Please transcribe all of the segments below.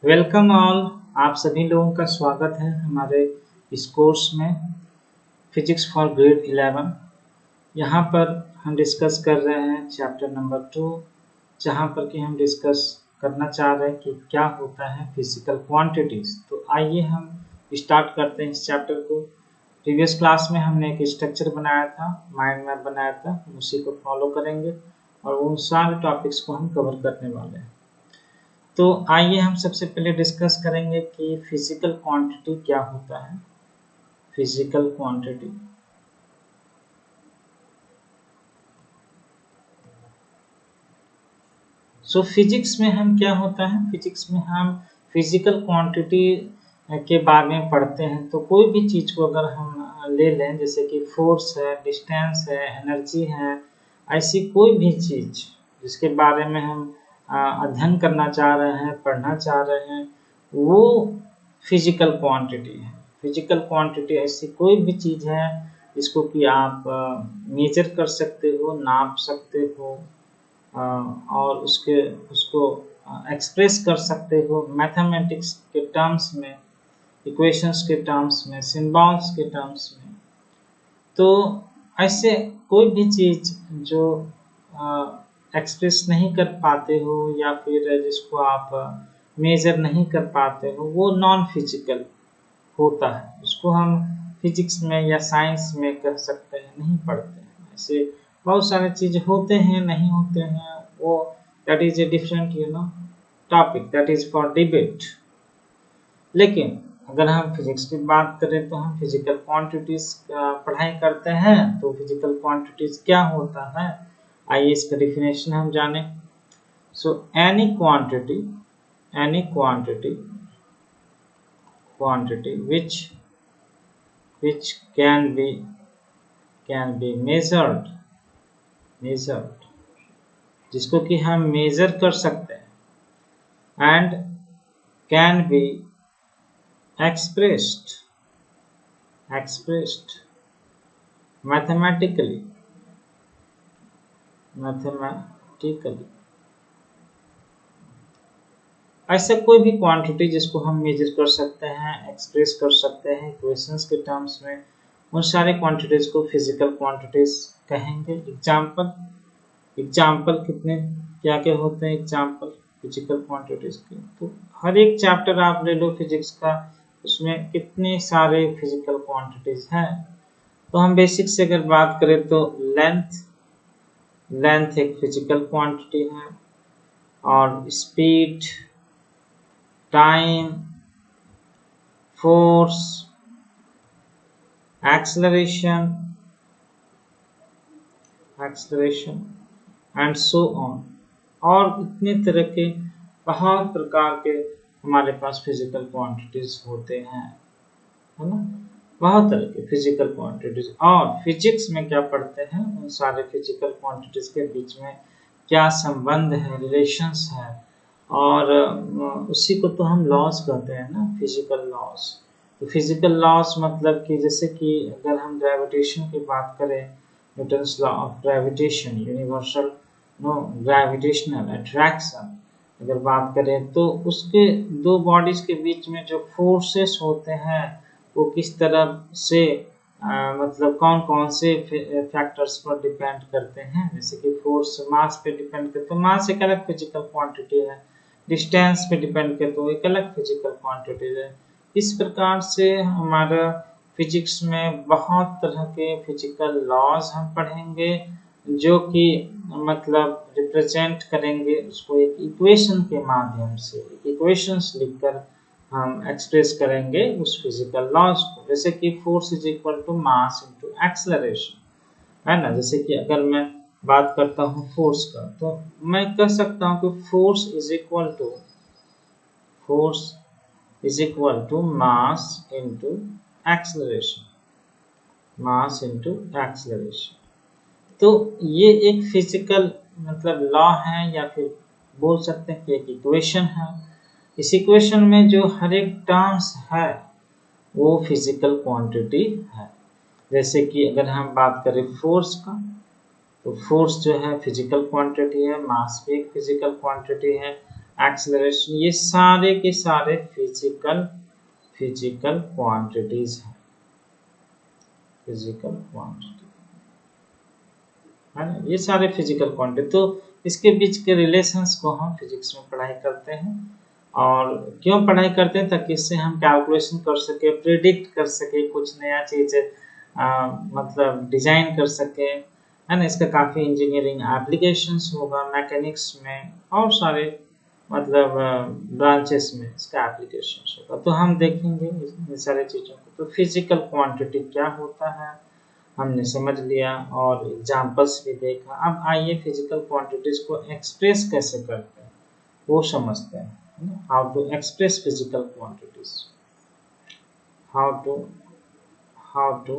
Welcome all. आप सभी लोगों का स्वागत है हमारे इस कोर्स में फिजिक्स फॉर ग्रेड 11। यहाँ पर हम डिस्कस कर रहे हैं चैप्टर नंबर 2, जहाँ पर कि हम डिस्कस करना चाह रहे हैं कि क्या होता है फिजिकल क्वांटिटीज। तो आइए हम स्टार्ट करते हैं इस चैप्टर को। प्रीवियस क्लास में हमने एक स्ट्रक्चर बनाया था, माइंड मैप बनाया था, उसी को फॉलो करेंगे और उन सारे टॉपिक्स को हम कवर करने वाले हैं। तो आइए हम सबसे पहले डिस्कस करेंगे कि फिजिकल क्वांटिटी क्या होता है। फिजिकल क्वांटिटी फिजिक्स में हम क्या होता है, फिजिक्स में हम फिजिकल क्वांटिटी के बारे में पढ़ते हैं। तो कोई भी चीज को अगर हम ले लें, जैसे कि फोर्स है, डिस्टेंस है, एनर्जी है, ऐसी कोई भी चीज जिसके बारे में हम अध्ययन करना चाह रहे हैं, पढ़ना चाह रहे हैं, वो फिजिकल क्वांटिटी है। फिजिकल क्वांटिटी ऐसी कोई भी चीज है जिसको कि आप मेजर कर सकते हो, नाप सकते हो और उसको एक्सप्रेस कर सकते हो मैथमेटिक्स के टर्म्स में, इक्वेशंस के टर्म्स में, सिंबल्स के टर्म्स में। तो ऐसे कोई भी चीज जो एक्सप्रेस नहीं कर पाते हो या फिर जिसको आप मेजर नहीं कर पाते हो, वो नॉन फिजिकल होता है। उसको हम फिजिक्स में या साइंस में कह सकते हैं, नहीं पढ़ते हैं। ऐसे बहुत सारे चीज होते हैं, नहीं होते हैं, वो that is a different topic, that is for debate. लेकिन अगर हम फिजिक्स की बात करें तो हम फिजिकल क्वांटिटीज पढ़ाई करते हैं। तो फिजिकल क्वांटिटीज क्या होता है, आइए इसका डेफिनेशन हम जाने। Any quantity which can be measured, जिसको कि हम मेजर कर सकते हैं, and can be expressed mathematically। ऐसे कोई भी क्वांटिटी जिसको हम मेजर कर सकते हैं, एक्सप्रेस कर सकते हैं इक्वेशंस के टर्म्स में, उन सारे क्वांटिटीज को फिजिकल क्वांटिटीज कहेंगे। एग्जाम्पल कितने क्या क्या होते हैं एग्जाम्पल फिजिकल क्वांटिटीज के। तो हर एक चैप्टर आप ले लो फिजिक्स का, उसमें कितने सारे फिजिकल क्वांटिटीज हैं। तो हम बेसिक से अगर बात करें तो लेंथ एक फिजिकल क्वांटिटी है, और speed, time, force, acceleration and so on, और इतने तरह के बहुत प्रकार के हमारे पास फिजिकल क्वांटिटीज होते हैं, है ना। बहुत तरह के फिजिकल क्वांटिटीज। और फिजिक्स में क्या पढ़ते हैं, उन सारे फिजिकल क्वांटिटीज के बीच में क्या संबंध है, रिलेशंस है, और उसी को तो हम लॉज कहते हैं ना, फिजिकल लॉज। तो फिजिकल लॉज मतलब कि जैसे कि अगर हम ग्रेविटेशन की बात करें, Newton's law of gravitation, universal gravitational attraction अगर बात करें, तो उसके दो बॉडीज के बीच में जो फोर्सेस होते हैं वो किस तरह से मतलब कौन कौन से फैक्टर्स पर डिपेंड करते हैं। जैसे कि फोर्स मास पे डिपेंड करते, तो मास एक अलग फिजिकल क्वांटिटी है, डिस्टेंस पे डिपेंड करते तो एक अलग फिजिकल क्वांटिटी है। इस प्रकार से हमारा फिजिक्स में बहुत तरह के फिजिकल लॉज हम पढ़ेंगे, जो कि मतलब रिप्रेजेंट करेंगे उसको एक इक्वेशन के माध्यम से, इक्वेशंस लिखकर हम एक्सप्रेस करेंगे उस फिजिकल लॉज को। जैसे कि force is equal to mass into acceleration, है ना। जैसे कि अगर मैं बात करता हूँ फोर्स का, तो मैं कह सकता हूँ कि force is equal to mass into acceleration, तो ये एक फिजिकल मतलब लॉ है, या फिर बोल सकते हैं कि एक इक्वेशन है। इस इक्वेशन में जो हर एक टर्म्स है वो फिजिकल क्वांटिटी है। जैसे कि अगर हम बात करें फोर्स का, तो फोर्स जो है फिजिकल क्वांटिटी है, मास भी एक फिजिकल क्वांटिटी है, एक्सेलरेशन, ये सारे के सारे फिजिकल क्वांटिटीज हैं, फिजिकल क्वांटिटी है ना, ये सारे फिजिकल क्वांटिटी। तो इसके बीच के रिलेशंस को हम फिजिक्स में पढ़ाई करते हैं। और क्यों पढ़ाई करते हैं? ताकि इससे हम कैलकुलेशन कर सके, प्रिडिक्ट कर सके, कुछ नया चीज मतलब डिजाइन कर सके, है ना। इसका काफी इंजीनियरिंग एप्लीकेशंस होगा, मैकेनिक्स में और सारे मतलब ब्रांचेस में इसका एप्लीकेशंस होगा। तो हम देखेंगे इन सारे चीजों को। तो फिजिकल क्वांटिटी क्या होता है हमने समझ लिया और एग्जांपल्स भी देखा। अब आइए फिजिकल क्वांटिटीज को एक्सप्रेस कैसे करते हैं वो समझते हैं। How to express physical quantities, how to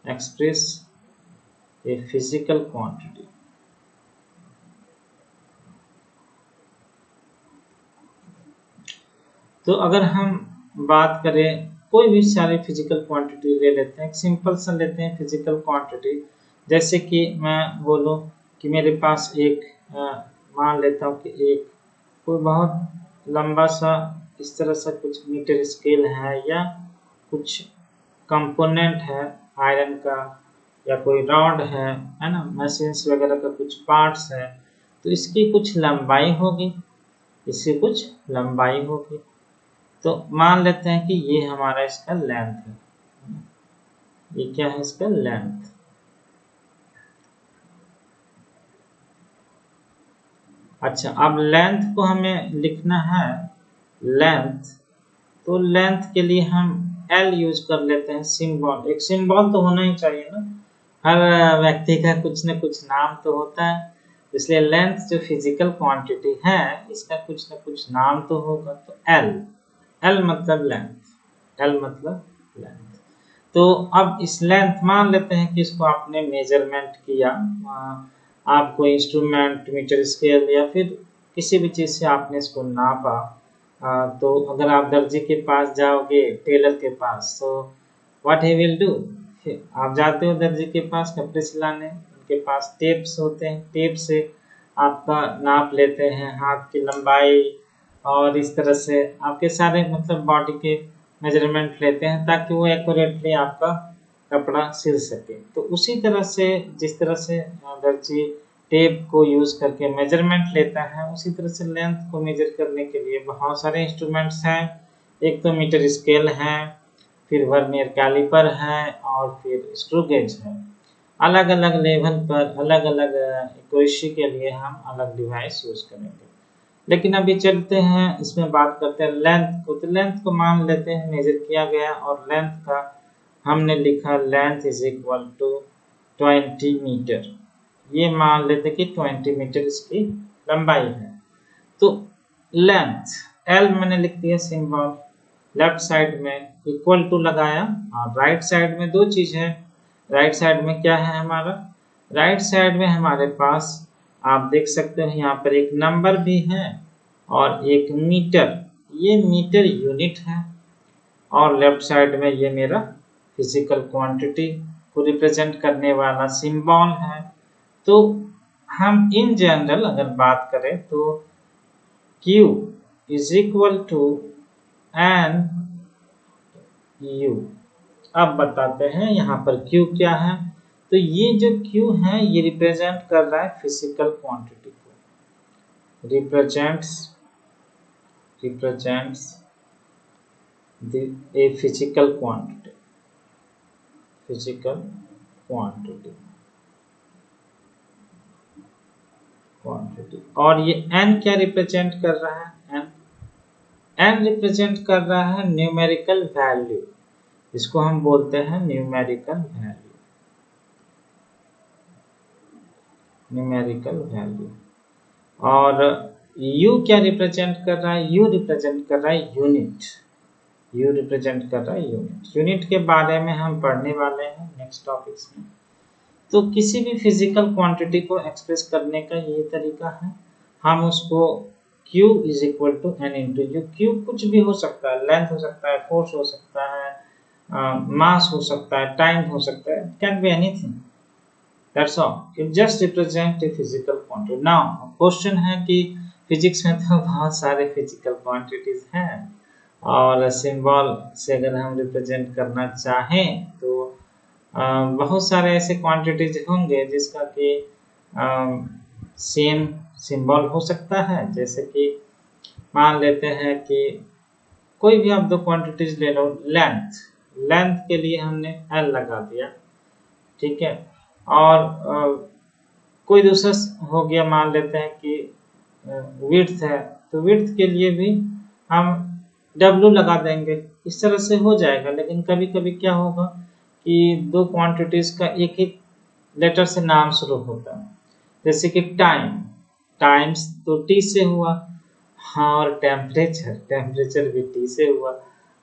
express a physical quantity। तो अगर हम बात करें कोई भी सारी फिजिकल क्वांटिटी ले लेते हैं, सिंपल सा लेते हैं फिजिकल क्वांटिटी। जैसे कि मैं बोलूं कि मेरे पास एक मान लेता हूं कि एक कोई बहुत लंबा सा इस तरह सा कुछ मीटर स्केल है या कुछ कंपोनेंट है आयरन का या कोई रॉड है ना, मशीन्स वगैरह का कुछ पार्ट्स है। तो इसकी कुछ लंबाई होगी, इसकी कुछ लंबाई होगी। तो मान लेते हैं कि ये हमारा इसका लेंथ है, ये क्या है इसका लेंथ। अच्छा, अब लेंथ को हमें लिखना है लेंथ, तो लेंथ के लिए हम एल यूज कर लेते हैं, सिंबल। एक सिंबल तो होना ही चाहिए ना, हर व्यक्ति का कुछ न कुछ नाम तो होता है, इसलिए लेंथ जो फिजिकल क्वांटिटी है इसका कुछ न कुछ नाम तो होगा। तो एल, एल मतलब लेंथ, एल मतलब लेंथ। तो अब इस लेंथ मान लेते हैं कि इसको आपने मेजरमेंट किया, आपको इंस्ट्रूमेंट मीटर स्केल या फिर किसी भी चीज से आपने इसको नापा। तो अगर आप दर्जी के पास जाओगे, टेलर के पास, तो व्हाट ही विल डू, आप जाते हो दर्जी के पास कपड़े सिलाने, उनके पास टेप्स होते हैं, टेप से आपका नाप लेते हैं हाथ की लंबाई और इस तरह से आपके सारे मतलब बॉडी के मेजरमेंट लेते हैं ताकि वो एक्यूरेटली आपका कपड़ा सिल सके। तो उसी तरह से जिस तरह से दर्जी टेप को यूज करके मेजरमेंट लेता है, उसी तरह से लेंथ को मेजर करने के लिए बहुत सारे इंस्ट्रूमेंट्स हैं। एक तो मीटर स्केल है, फिर वर्नियर कैलिपर है और फिर स्क्रू गेज है। अलग अलग लेवल पर अलग अलग एक्यूरेसी के लिए हम अलग डिवाइस यूज करेंगे। लेकिन अभी चलते हैं इसमें बात करते हैं लेंथ को। तो लेंथ को मान लेते हैं मेजर किया गया और लेंथ का हमने लिखा length is equal to 20 metre. ये मान लेते कि 20 मीटर इसकी लंबाई है। तो लेंथ एल मैंने लिख दिया सिंबल, लेफ्ट साइड में इक्वल टू लगाया और राइट साइड में दो चीज है। राइट साइड में क्या है हमारा, राइट साइड में हमारे पास आप देख सकते हो यहाँ पर एक नंबर भी है और एक मीटर, ये मीटर यूनिट है। और लेफ्ट साइड में ये मेरा फिजिकल क्वांटिटी को रिप्रेजेंट करने वाला सिंबल है। तो हम इन जनरल अगर बात करें तो Q is equal to n u. अब बताते हैं यहाँ पर Q क्या है। तो ये जो Q है ये रिप्रेजेंट कर रहा है फिजिकल क्वांटिटी को, represents a physical quantity, physical quantity। और ये n क्या रिप्रेजेंट कर रहा है, n रिप्रेजेंट कर रहा है न्यूमेरिकल वैल्यू, इसको हम बोलते हैं न्यूमेरिकल वैल्यू, न्यूमेरिकल वैल्यू। और u क्या रिप्रेजेंट कर रहा है, u रिप्रेजेंट कर रहा है यूनिट, u रिप्रेजेंट कर रहा है यूनिट। यूनिट के बारे में हम पढ़ने वाले हैं नेक्स्ट टॉपिक्स में। तो किसी भी फिजिकल क्वांटिटी को एक्सप्रेस करने का ये तरीका है, हम उसको Q is equal to n into u. Q कुछ भी हो सकता है, लेंथ हो सकता है, फोर्स हो सकता है, मास हो सकता है, टाइम हो सकता है, can be anything, that's all, it just represent a physical quantity. Now question है कि फिजिक्स में तो बहुत सारे फिजिकल क्वांटिटीज हैं और सिंबल से अगर हम रिप्रेजेंट करना चाहें तो बहुत सारे ऐसे क्वांटिटीज होंगे जिसका कि सेम सिंबल हो सकता है। जैसे कि मान लेते हैं कि कोई भी आप दो क्वांटिटीज ले लो, लेंथ, लेंथ के लिए हमने एल लगा दिया, ठीक है, और कोई दूसरा हो गया, मान लेते हैं कि विड्थ है तो विड्थ के लिए भी हम डब्ल्यू लगा देंगे, इस तरह से हो जाएगा। लेकिन कभी कभी क्या होगा कि दो क्वांटिटीज का एक एक लेटर से नाम शुरू होता है, जैसे कि टाइम, टाइम्स तो टी से हुआ, हाँ, और टेम्परेचर, टेम्परेचर भी टी से हुआ।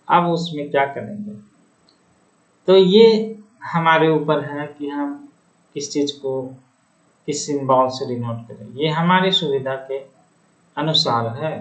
अब उसमें क्या करेंगे, तो ये हमारे ऊपर है कि हम किस चीज को किस सिंबल से डिनोट करें, ये हमारी सुविधा के अनुसार है।